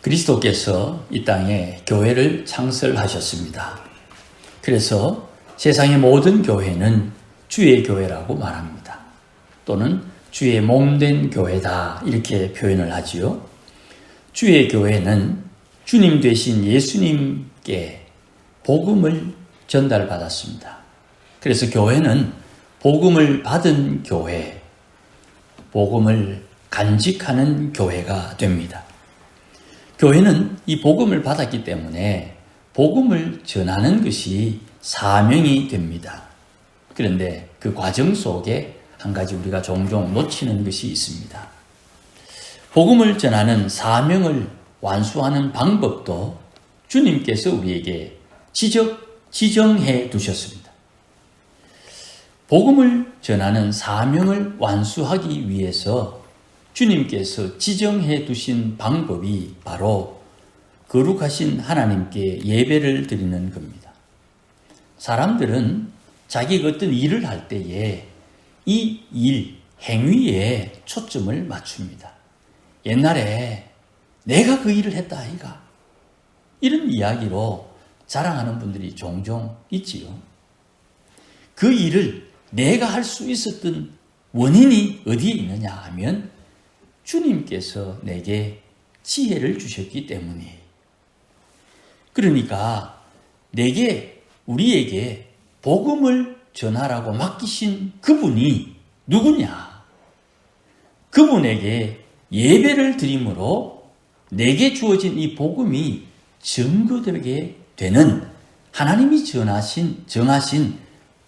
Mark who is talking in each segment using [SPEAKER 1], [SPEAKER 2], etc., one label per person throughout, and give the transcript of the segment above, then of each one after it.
[SPEAKER 1] 그리스도께서 이 땅에 교회를 창설하셨습니다. 그래서 세상의 모든 교회는 주의 교회라고 말합니다. 또는 주의 몸된 교회다 이렇게 표현을 하지요. 주의 교회는 주님 되신 예수님께 복음을 전달받았습니다. 그래서 교회는 복음을 받은 교회, 복음을 간직하는 교회가 됩니다. 교회는 이 복음을 받았기 때문에 복음을 전하는 것이 사명이 됩니다. 그런데 그 과정 속에 한 가지 우리가 종종 놓치는 것이 있습니다. 복음을 전하는 사명을 완수하는 방법도 주님께서 우리에게 지정해 두셨습니다. 복음을 전하는 사명을 완수하기 위해서 주님께서 지정해 두신 방법이 바로 거룩하신 하나님께 예배를 드리는 겁니다. 사람들은 자기가 어떤 일을 할 때에 이 일, 행위에 초점을 맞춥니다. 옛날에 내가 그 일을 했다 아이가 이런 이야기로 자랑하는 분들이 종종 있지요. 그 일을 내가 할 수 있었던 원인이 어디에 있느냐 하면 주님께서 내게 지혜를 주셨기 때문이에요. 그러니까 우리에게 복음을 전하라고 맡기신 그분이 누구냐? 그분에게 예배를 드림으로 내게 주어진 이 복음이 증거되게 되는 하나님이 정하신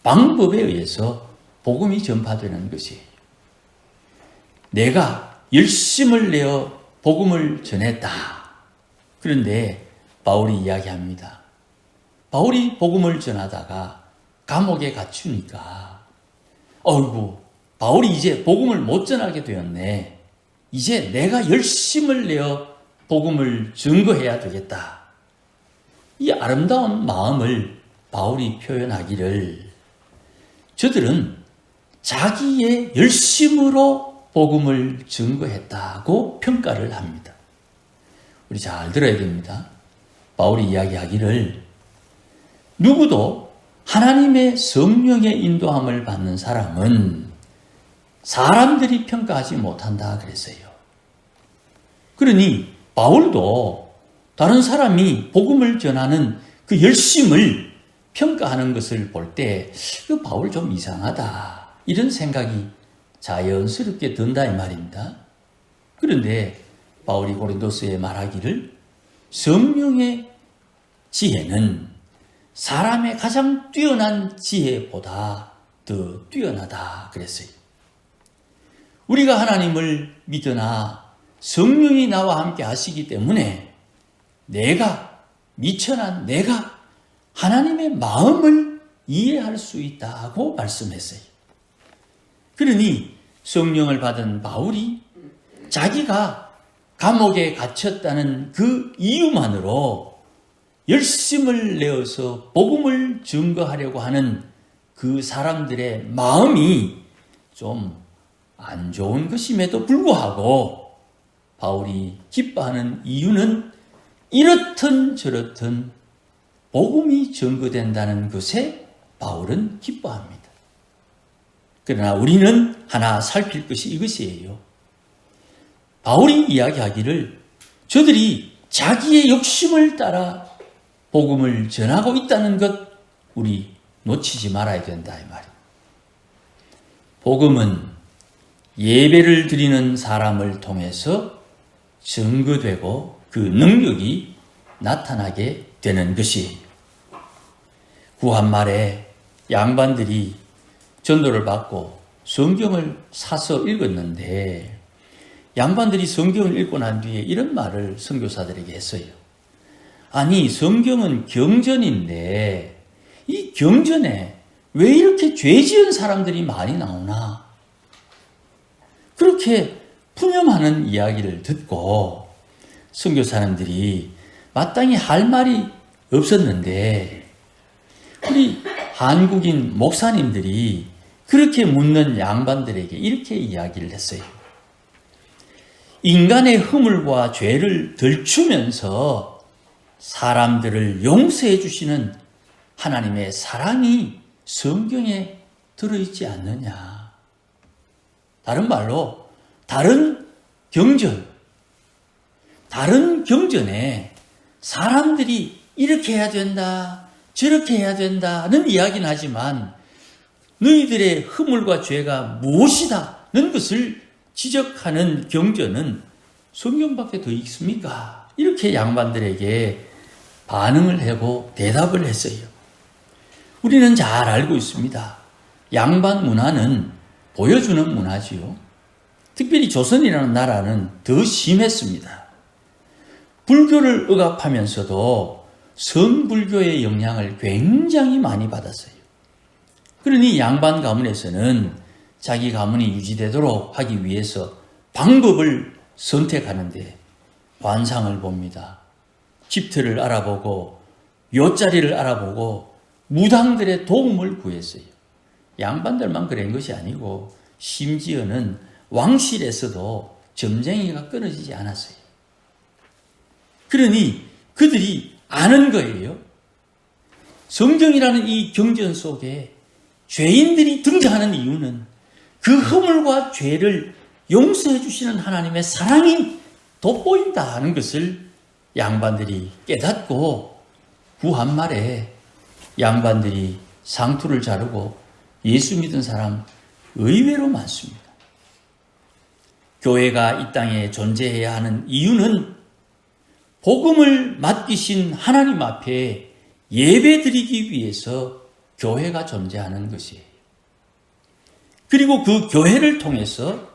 [SPEAKER 1] 방법에 의해서 복음이 전파되는 것이에요. 내가 열심을 내어 복음을 전했다. 그런데 바울이 이야기합니다. 바울이 복음을 전하다가 감옥에 갇히니까 어이구 바울이 이제 복음을 못 전하게 되었네. 이제 내가 열심을 내어 복음을 증거해야 되겠다. 이 아름다운 마음을 바울이 표현하기를 저들은 자기의 열심으로 복음을 증거했다고 평가를 합니다. 우리 잘 들어야 됩니다. 바울이 이야기하기를 누구도 하나님의 성령의 인도함을 받는 사람은 사람들이 평가하지 못한다 그랬어요. 그러니 바울도 다른 사람이 복음을 전하는 그 열심을 평가하는 것을 볼 때 그 바울 좀 이상하다 이런 생각이 자연스럽게 든다 이 말입니다. 그런데 바울이 고린도서에 말하기를 성령의 지혜는 사람의 가장 뛰어난 지혜보다 더 뛰어나다 그랬어요. 우리가 하나님을 믿으나 성령이 나와 함께 하시기 때문에 미천한 내가 하나님의 마음을 이해할 수 있다고 말씀했어요. 그러니 성령을 받은 바울이 자기가 감옥에 갇혔다는 그 이유만으로 열심을 내어서 복음을 증거하려고 하는 그 사람들의 마음이 좀 안 좋은 것임에도 불구하고 바울이 기뻐하는 이유는 이렇든 저렇든 복음이 증거된다는 것에 바울은 기뻐합니다. 그러나 우리는 하나 살필 것이 이것이에요. 바울이 이야기하기를 저들이 자기의 욕심을 따라 복음을 전하고 있다는 것 우리 놓치지 말아야 된다 이 말이에요. 복음은 예배를 드리는 사람을 통해서 증거되고 그 능력이 나타나게 되는 것이에요. 구한말에 양반들이 전도를 받고 성경을 사서 읽었는데 양반들이 성경을 읽고 난 뒤에 이런 말을 선교사들에게 했어요. 아니 성경은 경전인데 이 경전에 왜 이렇게 죄 지은 사람들이 많이 나오나? 그렇게 푸념하는 이야기를 듣고 선교사님들이 마땅히 할 말이 없었는데 우리 한국인 목사님들이 그렇게 묻는 양반들에게 이렇게 이야기를 했어요. 인간의 허물과 죄를 덜추면서 사람들을 용서해 주시는 하나님의 사랑이 성경에 들어있지 않느냐. 다른 말로 다른 경전에 사람들이 이렇게 해야 된다, 저렇게 해야 된다는 이야기는 하지만 너희들의 허물과 죄가 무엇이다는 것을 지적하는 경전은 성경밖에 더 있습니까? 이렇게 양반들에게 반응을 하고 대답을 했어요. 우리는 잘 알고 있습니다. 양반 문화는 보여주는 문화지요. 특별히 조선이라는 나라는 더 심했습니다. 불교를 억압하면서도 성불교의 영향을 굉장히 많이 받았어요. 그러니 양반 가문에서는 자기 가문이 유지되도록 하기 위해서 방법을 선택하는데 관상을 봅니다. 집터를 알아보고 요자리를 알아보고 무당들의 도움을 구했어요. 양반들만 그런 것이 아니고 심지어는 왕실에서도 점쟁이가 끊어지지 않았어요. 그러니 그들이 아는 거예요. 성경이라는 이 경전 속에 죄인들이 등장하는 이유는 그 허물과 죄를 용서해 주시는 하나님의 사랑이 돋보인다 하는 것을 양반들이 깨닫고 구한 말에 양반들이 상투를 자르고 예수 믿은 사람 의외로 많습니다. 교회가 이 땅에 존재해야 하는 이유는 복음을 맡기신 하나님 앞에 예배드리기 위해서 교회가 존재하는 것이에요. 그리고 그 교회를 통해서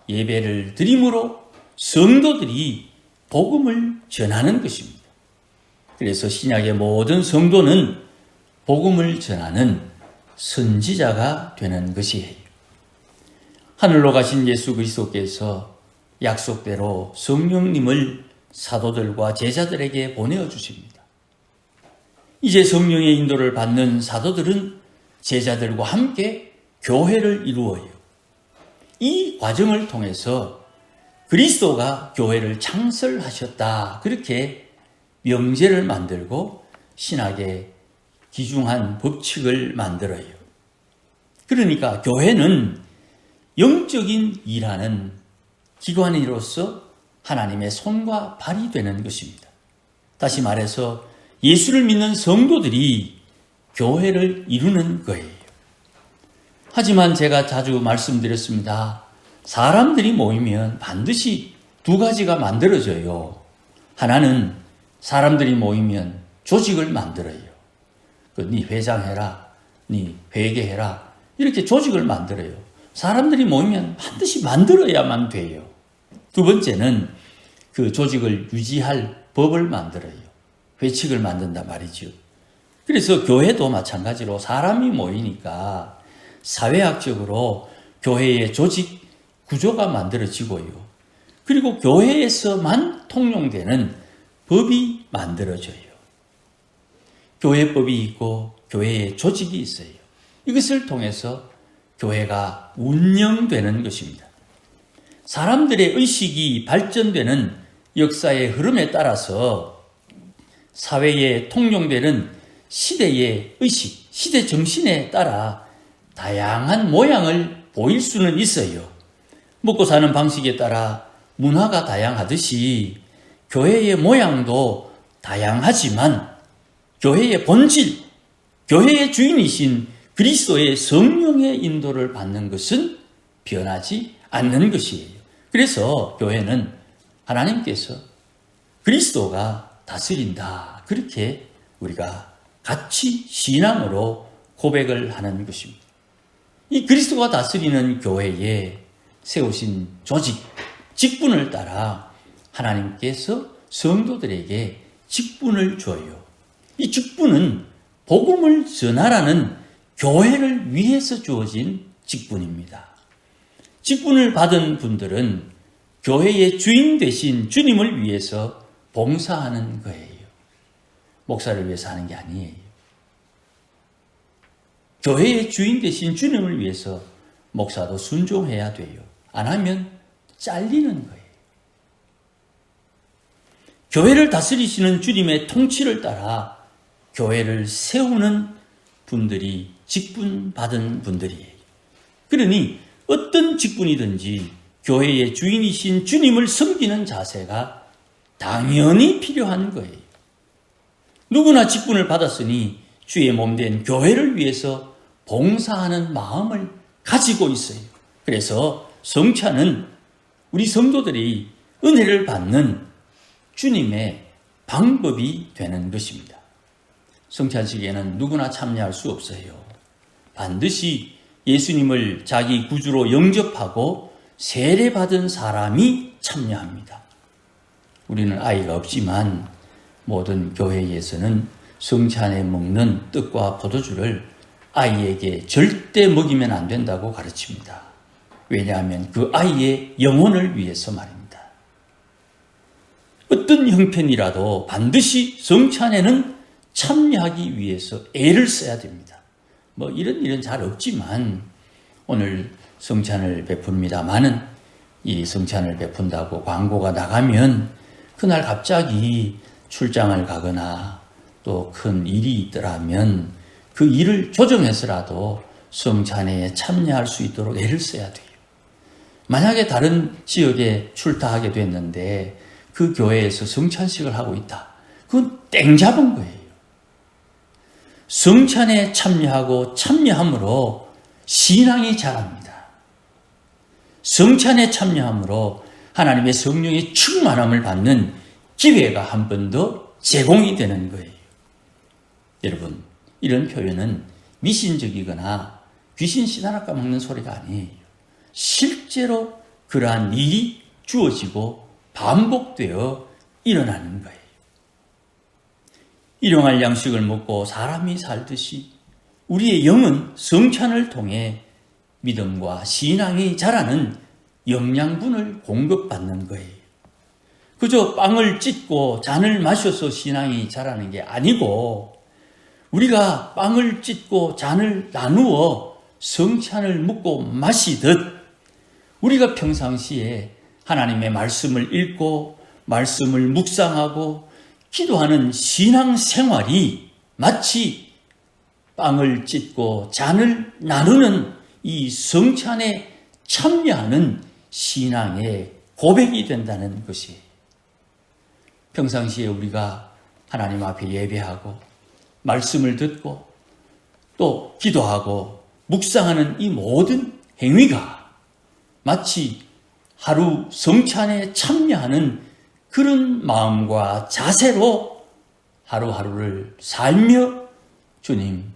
[SPEAKER 1] 예배를 드림으로 성도들이 복음을 전하는 것입니다. 그래서 신약의 모든 성도는 복음을 전하는 선지자가 되는 것이에요. 하늘로 가신 예수 그리스도께서 약속대로 성령님을 사도들과 제자들에게 보내어 주십니다. 이제 성령의 인도를 받는 사도들은 제자들과 함께 교회를 이루어요. 이 과정을 통해서 그리스도가 교회를 창설하셨다. 그렇게 명제를 만들고 신학의 기중한 법칙을 만들어요. 그러니까 교회는 영적인 일하는 기관으로서 하나님의 손과 발이 되는 것입니다. 다시 말해서 예수를 믿는 성도들이 교회를 이루는 거예요. 하지만 제가 자주 말씀드렸습니다. 사람들이 모이면 반드시 두 가지가 만들어져요. 하나는 사람들이 모이면 조직을 만들어요. 네 회장해라, 네 회계해라, 이렇게 조직을 만들어요. 사람들이 모이면 반드시 만들어야만 돼요. 두 번째는 그 조직을 유지할 법을 만들어요. 회칙을 만든단 말이죠. 그래서 교회도 마찬가지로 사람이 모이니까 사회학적으로 교회의 조직 구조가 만들어지고요. 그리고 교회에서만 통용되는 법이 만들어져요. 교회법이 있고 교회의 조직이 있어요. 이것을 통해서 교회가 운영되는 것입니다. 사람들의 의식이 발전되는 역사의 흐름에 따라서 사회에 통용되는 시대의 의식, 시대 정신에 따라 다양한 모양을 보일 수는 있어요. 먹고 사는 방식에 따라 문화가 다양하듯이 교회의 모양도 다양하지만 교회의 본질, 교회의 주인이신 그리스도의 성령의 인도를 받는 것은 변하지 않는 것이에요. 그래서 교회는 하나님께서 그리스도가 다스린다. 그렇게 우리가 같이 신앙으로 고백을 하는 것입니다. 이 그리스도가 다스리는 교회에 세우신 조직, 직분을 따라 하나님께서 성도들에게 직분을 줘요. 이 직분은 복음을 전하라는 교회를 위해서 주어진 직분입니다. 직분을 받은 분들은 교회의 주인 되신 주님을 위해서 봉사하는 거예요. 목사를 위해서 하는 게 아니에요. 교회의 주인 되신 주님을 위해서 목사도 순종해야 돼요. 안 하면 잘리는 거예요. 교회를 다스리시는 주님의 통치를 따라 교회를 세우는 분들이 직분 받은 분들이에요. 그러니 어떤 직분이든지 교회의 주인이신 주님을 섬기는 자세가 당연히 필요한 거예요. 누구나 직분을 받았으니 주의 몸된 교회를 위해서 봉사하는 마음을 가지고 있어요. 그래서 성찬은 우리 성도들이 은혜를 받는 주님의 방법이 되는 것입니다. 성찬식에는 누구나 참여할 수 없어요. 반드시 예수님을 자기 구주로 영접하고 세례받은 사람이 참여합니다. 우리는 아이가 없지만 모든 교회에서는 성찬에 먹는 떡과 포도주를 아이에게 절대 먹이면 안 된다고 가르칩니다. 왜냐하면 그 아이의 영혼을 위해서 말입니다. 어떤 형편이라도 반드시 성찬에는 참여하기 위해서 애를 써야 됩니다. 이런 일은 잘 없지만 오늘 성찬을 베풉니다마는 이 성찬을 베푼다고 광고가 나가면 그날 갑자기 출장을 가거나 또 큰 일이 있더라면 그 일을 조정해서라도 성찬에 참여할 수 있도록 애를 써야 돼요. 만약에 다른 지역에 출타하게 됐는데 그 교회에서 성찬식을 하고 있다. 그건 땡 잡은 거예요. 성찬에 참여하고 참여함으로 신앙이 자랍니다. 성찬에 참여함으로 하나님의 성령의 충만함을 받는 기회가 한 번 더 제공이 되는 거예요. 여러분, 이런 표현은 미신적이거나 귀신 씨다락 까먹는 소리가 아니에요. 실제로 그러한 일이 주어지고 반복되어 일어나는 거예요. 일용할 양식을 먹고 사람이 살듯이 우리의 영은 성찬을 통해 믿음과 신앙이 자라는 영양분을 공급받는 거예요. 그저 빵을 찢고 잔을 마셔서 신앙이 자라는 게 아니고 우리가 빵을 찢고 잔을 나누어 성찬을 먹고 마시듯 우리가 평상시에 하나님의 말씀을 읽고 말씀을 묵상하고 기도하는 신앙생활이 마치 빵을 찢고 잔을 나누는 이 성찬에 참여하는 신앙의 고백이 된다는 것이에요. 평상시에 우리가 하나님 앞에 예배하고 말씀을 듣고 또 기도하고 묵상하는 이 모든 행위가 마치 하루 성찬에 참여하는 그런 마음과 자세로 하루하루를 살며 주님,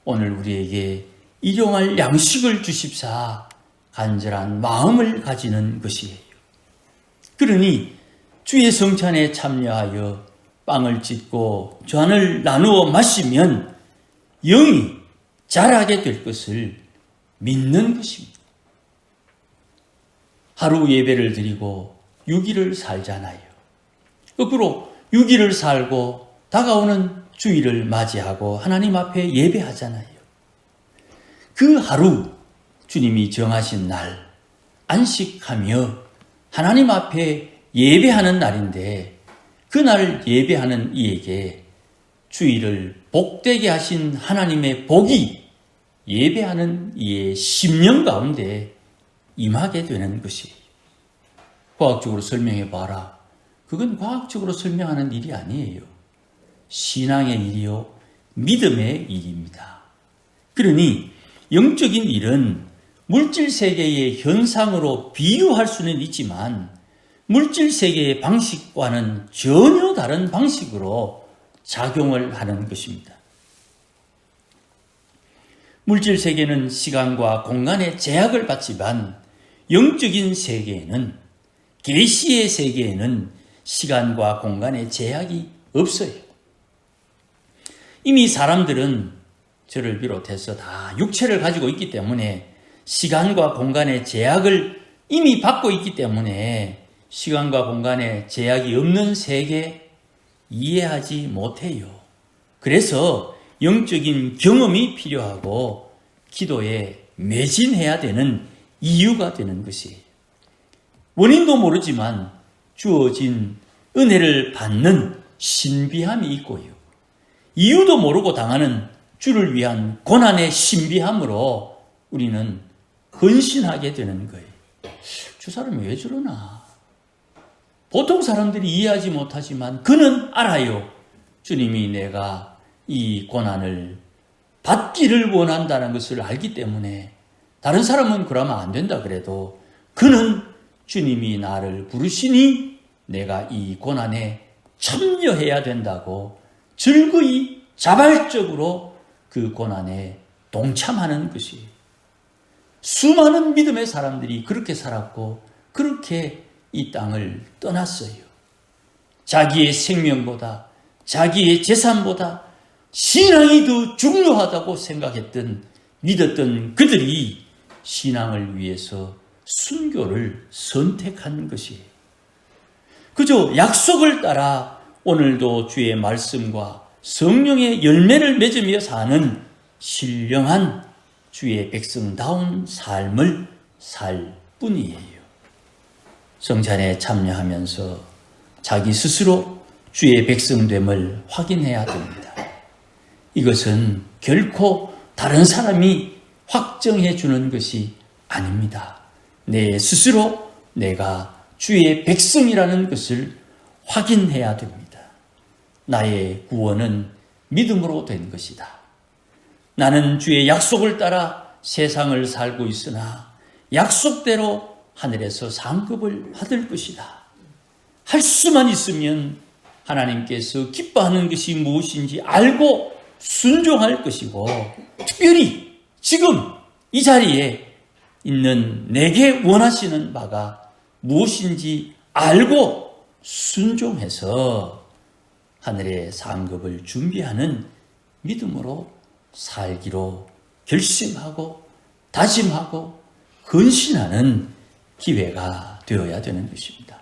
[SPEAKER 1] 오늘 우리에게 일용할 양식을 주십사 간절한 마음을 가지는 것이에요. 그러니 주의 성찬에 참여하여 빵을 찢고 잔을 나누어 마시면 영이 자라게 될 것을 믿는 것입니다. 하루 예배를 드리고 6일을 살잖아요. 거꾸로 6일을 살고 다가오는 주일을 맞이하고 하나님 앞에 예배하잖아요. 그 하루 주님이 정하신 날 안식하며 하나님 앞에 예배하는 날인데 그날 예배하는 이에게 주일을 복되게 하신 하나님의 복이 예배하는 이의 심령 가운데 임하게 되는 것이에요. 과학적으로 설명해 봐라. 그건 과학적으로 설명하는 일이 아니에요. 신앙의 일이요, 믿음의 일입니다. 그러니 영적인 일은 물질 세계의 현상으로 비유할 수는 있지만 물질 세계의 방식과는 전혀 다른 방식으로 작용을 하는 것입니다. 물질 세계는 시간과 공간의 제약을 받지만 영적인 세계에는, 계시의 세계에는 시간과 공간의 제약이 없어요. 이미 사람들은 저를 비롯해서 다 육체를 가지고 있기 때문에 시간과 공간의 제약을 이미 받고 있기 때문에 시간과 공간의 제약이 없는 세계 이해하지 못해요. 그래서 영적인 경험이 필요하고 기도에 매진해야 되는 이유가 되는 것이에요. 원인도 모르지만 주어진 은혜를 받는 신비함이 있고요. 이유도 모르고 당하는 주를 위한 고난의 신비함으로 우리는 헌신하게 되는 거예요. 저 사람이 왜 저러나? 보통 사람들이 이해하지 못하지만 그는 알아요. 주님이 내가 이 고난을 받기를 원한다는 것을 알기 때문에 다른 사람은 그러면 안 된다 그래도 그는 주님이 나를 부르시니 내가 이 고난에 참여해야 된다고 즐거이 자발적으로 그 고난에 동참하는 것이에요. 수많은 믿음의 사람들이 그렇게 살았고 그렇게 이 땅을 떠났어요. 자기의 생명보다 자기의 재산보다 신앙이 더 중요하다고 생각했던 믿었던 그들이 신앙을 위해서 순교를 선택한 것이에요. 그저 약속을 따라 오늘도 주의 말씀과 성령의 열매를 맺으며 사는 신령한 주의 백성다운 삶을 살 뿐이에요. 성찬에 참여하면서 자기 스스로 주의 백성됨을 확인해야 됩니다. 이것은 결코 다른 사람이 확정해 주는 것이 아닙니다. 내 스스로 내가 주의 백성이라는 것을 확인해야 됩니다. 나의 구원은 믿음으로 된 것이다. 나는 주의 약속을 따라 세상을 살고 있으나 약속대로 하늘에서 상급을 받을 것이다. 할 수만 있으면 하나님께서 기뻐하는 것이 무엇인지 알고 순종할 것이고 특별히 지금 이 자리에 있는 내게 원하시는 바가 무엇인지 알고 순종해서 하늘의 상급을 준비하는 믿음으로 살기로 결심하고 다짐하고 헌신하는 기회가 되어야 되는 것입니다.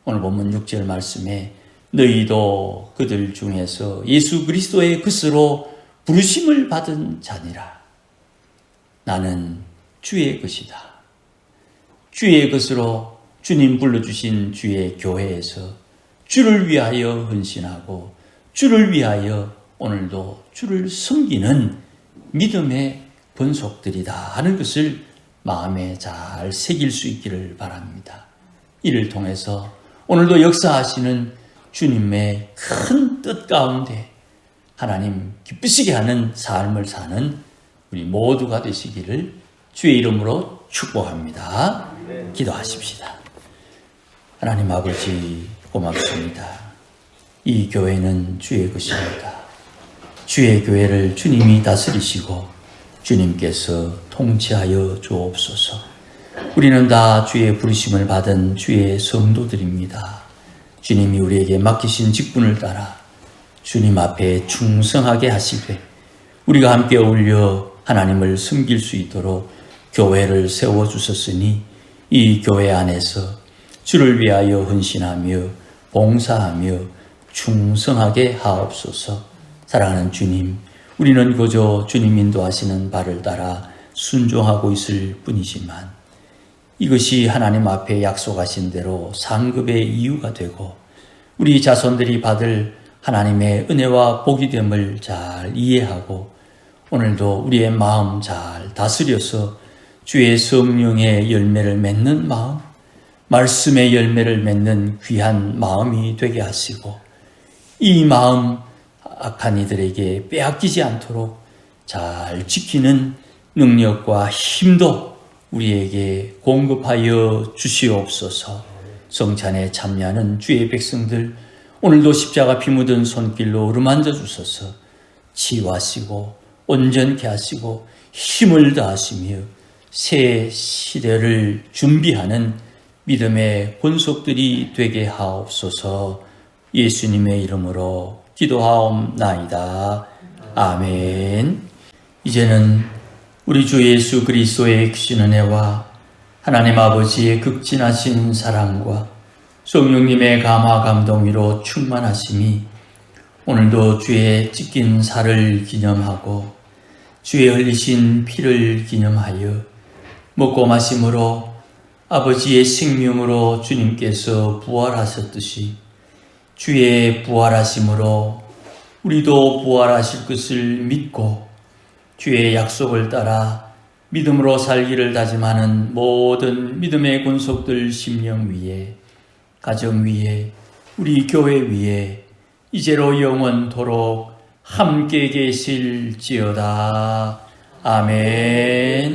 [SPEAKER 1] 오늘 본문 6절 말씀에 너희도 그들 중에서 예수 그리스도의 것으로 부르심을 받은 자니라. 나는 주의 것이다. 주의 것으로 주님 불러주신 주의 교회에서 주를 위하여 헌신하고 주를 위하여 오늘도 주를 섬기는 믿음의 권속들이다 하는 것을 마음에 잘 새길 수 있기를 바랍니다. 이를 통해서 오늘도 역사하시는 주님의 큰 뜻 가운데 하나님 기쁘시게 하는 삶을 사는 우리 모두가 되시기를 주의 이름으로 축복합니다. 기도하십시다. 하나님 아버지 고맙습니다. 이 교회는 주의 것입니다. 주의 교회를 주님이 다스리시고 주님께서 통치하여 주옵소서. 우리는 다 주의 부르심을 받은 주의 성도들입니다. 주님이 우리에게 맡기신 직분을 따라 주님 앞에 충성하게 하시되 우리가 함께 어울려 하나님을 섬길 수 있도록 교회를 세워주셨으니 이 교회 안에서 주를 위하여 헌신하며 봉사하며 충성하게 하옵소서. 사랑하는 주님, 우리는 그저 주님 인도하시는 바를 따라 순종하고 있을 뿐이지만 이것이 하나님 앞에 약속하신 대로 상급의 이유가 되고 우리 자손들이 받을 하나님의 은혜와 복이 됨을 잘 이해하고 오늘도 우리의 마음 잘 다스려서 주의 성령의 열매를 맺는 마음, 말씀의 열매를 맺는 귀한 마음이 되게 하시고 이 마음 악한 이들에게 빼앗기지 않도록 잘 지키는 능력과 힘도 우리에게 공급하여 주시옵소서. 성찬에 참여하는 주의 백성들 오늘도 십자가 피 묻은 손길로 어루만져 주셔서 치유하시고 온전케 하시고 힘을 다하시며 새 시대를 준비하는 믿음의 권속들이 되게 하옵소서. 예수님의 이름으로 기도하옵나이다. 아멘. 이제는 우리 주 예수 그리스도의 크신 은혜와 하나님 아버지의 극진하신 사랑과 성령님의 감화 감동으로 충만하심이 오늘도 주의 찢긴 살을 기념하고 주의 흘리신 피를 기념하여 먹고 마심으로 아버지의 생명으로 주님께서 부활하셨듯이 주의 부활하심으로 우리도 부활하실 것을 믿고 주의 약속을 따라 믿음으로 살기를 다짐하는 모든 믿음의 군속들 심령 위에, 가정 위에, 우리 교회 위에 이제로 영원토록 함께 계실지어다. 아멘.